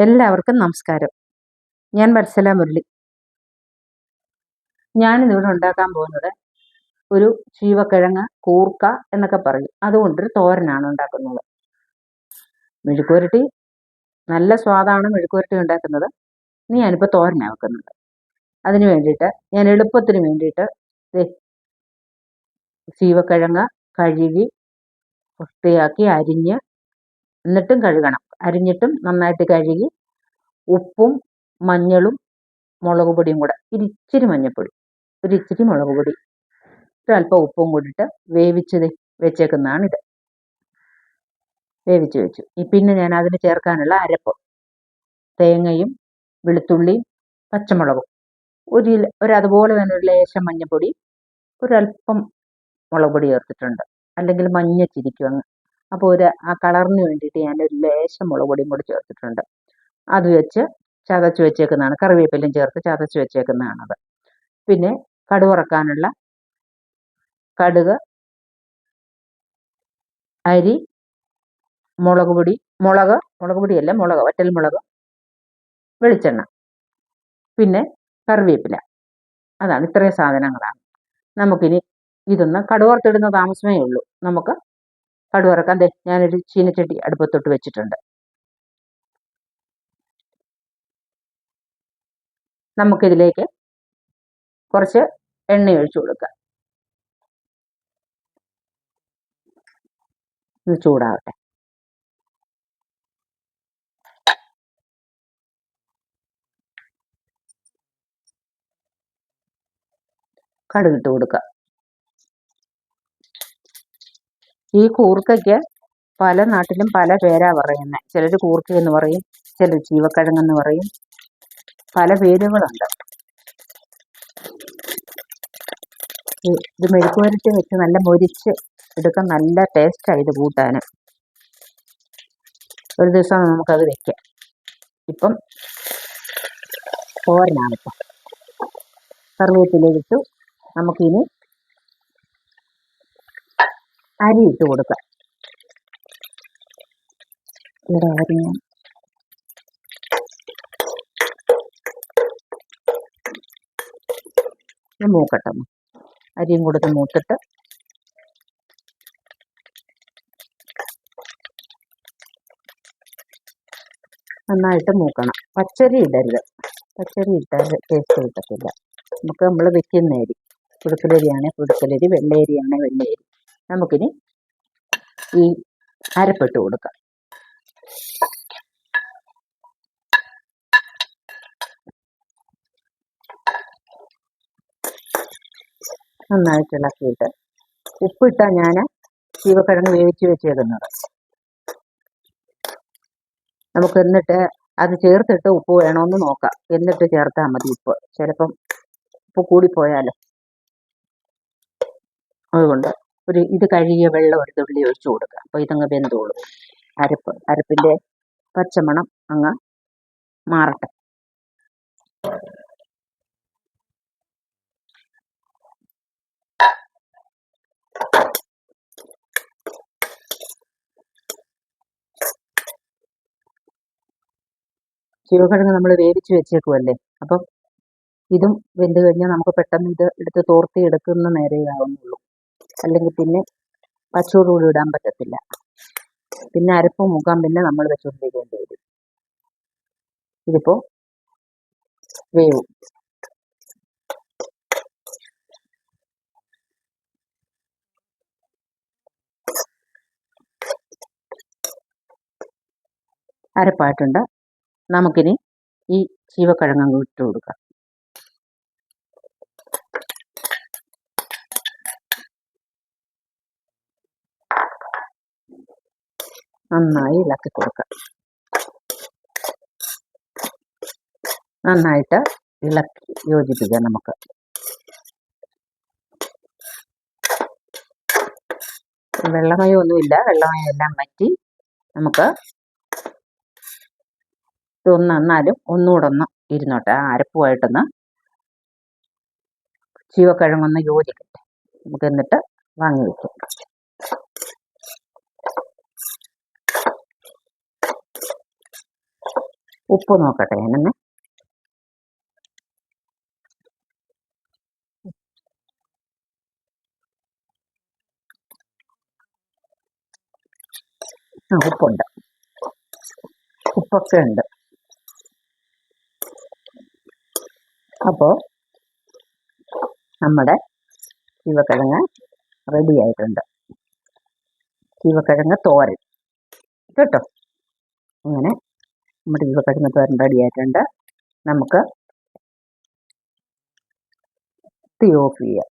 എല്ലാവർക്കും നമസ്കാരം. ഞാൻ വത്സല മുരളി. ഞാനിന്നിവിടെ ഉണ്ടാക്കാൻ പോകുന്നത് ഒരു ചീവക്കിഴങ്ങ് കൂർക്ക എന്നൊക്കെ പറയും, അതുകൊണ്ടൊരു തോരനാണ് ഉണ്ടാക്കുന്നത്. മെഴുക്കുവരട്ടി നല്ല സ്വാദാണ് മെഴുക്കുവരട്ടി ഉണ്ടാക്കുന്നത്. ഞാനിപ്പോൾ തോരനാണ് വെക്കുന്നത്. അതിന് വേണ്ടിയിട്ട് ഞാൻ എളുപ്പത്തിന് വേണ്ടിയിട്ട് ചീവക്കിഴങ്ങ് കഴുകി വൃത്തിയാക്കി അരിഞ്ഞ്, എന്നിട്ടും കഴുകണം, അരിഞ്ഞിട്ടും നന്നായിട്ട് കഴുകി ഉപ്പും മഞ്ഞളും മുളക് പൊടിയും കൂടെ, ഇച്ചിരി മഞ്ഞൾപ്പൊടി, ഇച്ചിരി മുളക് പൊടി, ഒരല്പം ഉപ്പും കൂടിയിട്ട് വേവിച്ച് വെച്ചേക്കുന്നതാണിത്. വേവിച്ച് വെച്ചു. പിന്നെ ഞാൻ അതിന് ചേർക്കാനുള്ള അരപ്പ്: തേങ്ങയും വെളുത്തുള്ളിയും പച്ചമുളകും, അതുപോലെ തന്നെ ഒരു ലേശം മഞ്ഞൾപ്പൊടി, ഒരല്പം മുളക് പൊടി ചേർത്തിട്ടുണ്ട്, അല്ലെങ്കിൽ മഞ്ഞച്ചിരിക്കും അങ്ങ്. അപ്പോൾ ആ കളറിന് വേണ്ടിയിട്ട് ഞാനൊരു ലേശം മുളക് പൊടിയും കൂടി ചേർത്തിട്ടുണ്ട്. അത് വെച്ച് ചതച്ച് വെച്ചേക്കുന്നതാണ്. കറിവേപ്പിലയും ചേർത്ത് ചതച്ച് വെച്ചേക്കുന്നതാണത്. പിന്നെ കടുവറക്കാനുള്ള കടുക്, അരി, മുളക് പൊടിയല്ല, വറ്റൽമുളക്, വെളിച്ചെണ്ണ, പിന്നെ കറിവേപ്പില. അതാണ്, ഇത്രയും സാധനങ്ങളാണ്. നമുക്കിനി ഇതൊന്ന് കടുവറുത്തിടുന്ന താമസമേ ഉള്ളൂ. നമുക്ക് കടുവറക്കാൻ ഞാനൊരു ചീനച്ചട്ടി അടുപ്പത്തൊട്ട് വെച്ചിട്ടുണ്ട്. നമുക്കിതിലേക്ക് കുറച്ച് എണ്ണ ഒഴിച്ചു കൊടുക്കാം. ഇത് ചൂടാവട്ടെ. കടുകിട്ട് കൊടുക്കുക. ഈ കൂർക്കയ്ക്ക് പല നാട്ടിലും പല പേരാ പറയുന്നത്. ചിലർ കൂർക്ക എന്ന് പറയും, ചിലർ ചീവക്കിഴങ്ങെന്ന് പറയും, പല പേരുകളുണ്ട്. ഇത് മെഴുക്കുവരട്ടി വെച്ച് നല്ല മൊരിച്ച് എടുക്കാൻ നല്ല ടേസ്റ്റാണ് ഇത് കൂട്ടാൻ. ഒരു ദിവസം നമുക്കത് വെക്കാം. ഇപ്പം തോരനാണിപ്പം. കറിവേപ്പിലയിട്ട് നമുക്കിനി അരി ഇട്ട് കൊടുക്കാം. ഇവിടെ അരി മൂക്കട്ടെ. അരിയും കൊടുത്ത് മൂത്തിട്ട് നന്നായിട്ട് മൂക്കണം. പച്ചരി ഇടരുത്, പച്ചരി ഇട്ടാൽ ടേസ്റ്റ് കിട്ടത്തില്ല. നമ്മൾ വെക്കുന്ന അരി പുഴുക്കലരിയാണെങ്കിൽ പുഴുക്കലരി, വെള്ളയരിയാണെങ്കിൽ വെള്ളയരി. നമുക്കിനി ഈ അരപ്പിട്ട് കൊടുക്കാം. നന്നായിട്ട് ഇളക്കിയിട്ട് ഉപ്പിട്ടാൽ ഞാൻ ചീവക്കിഴങ്ങ് വേവിച്ച് വെച്ചേക്കുന്നത്. നമുക്ക് എന്നിട്ട് അത് ചേർത്തിട്ട് ഉപ്പ് വേണമെന്ന് നോക്കാം, എന്നിട്ട് ചേർത്താൽ മതി ഉപ്പ്. ചിലപ്പം ഉപ്പ് കൂടിപ്പോയാലോ, അതുകൊണ്ട് ഇത് കഴുകിയ വെള്ളം ഒരു തുള്ളി ഒഴിച്ചു കൊടുക്കുക. അപ്പോൾ ഇതങ്ങ് വെന്തോളും. അരപ്പിൻ്റെ പച്ചമണം അങ്ങ് മാറട്ടെ. ചീവക്കിഴങ്ങ് നമ്മൾ വേവിച്ച് വെച്ചേക്കുമല്ലേ, അപ്പം ഇതും വെന്ത് കഴിഞ്ഞാൽ നമുക്ക് പെട്ടെന്ന് ഇത് എടുത്ത് തോർത്തി എടുക്കുന്ന നേരേ ആവുന്നുള്ളൂ. അല്ലെങ്കിൽ പിന്നെ പച്ചോടുകൂടി ഇടാൻ പറ്റത്തില്ല. പിന്നെ അരപ്പ് മുക്കാൻ പിന്നെ നമ്മൾ വെച്ചുകൊണ്ടിരിക്കേണ്ടി വരും. ഇതിപ്പോൾ വേവും. അരപ്പായിട്ടുണ്ട്. നമുക്കിനി ഈ ചീവക്കിഴങ്ങ് ഇട്ട് കൊടുക്കാം. നന്നായി ഇളക്കി കൊടുക്കാം. നന്നായിട്ട് ഇളക്കി യോജിപ്പിക്കാം. നമുക്ക് വെള്ളമയമൊന്നുമില്ല, വെള്ളമയം എല്ലാം വറ്റി. നമുക്ക് എന്നാലും ഒന്നുകൂടെ ഒന്ന് ഇരുന്നോട്ടെ, ആ അരപ്പുമായിട്ടൊന്ന് ചീവക്കിഴങ്ങൊന്ന് യോജിക്കട്ടെ. നമുക്ക് എന്നിട്ട് വാങ്ങി വയ്ക്കാം. ഉപ്പ് നോക്കട്ടെ ഞാനൊന്ന്. ഉപ്പുണ്ട്, ഉപ്പൊക്കെ ഉണ്ട്. അപ്പോൾ നമ്മുടെ ചീവക്കിഴങ്ങ് റെഡി ആയിട്ടുണ്ട്. ചീവക്കിഴങ്ങ് തോരൻ കേട്ടോ. അങ്ങനെ നമ്മുടെ ചീവക്കിഴങ്ങ് തോരൻ റെഡി ആയിട്ടുണ്ട്. നമുക്ക് തീ ഓഫ് ചെയ്യാം.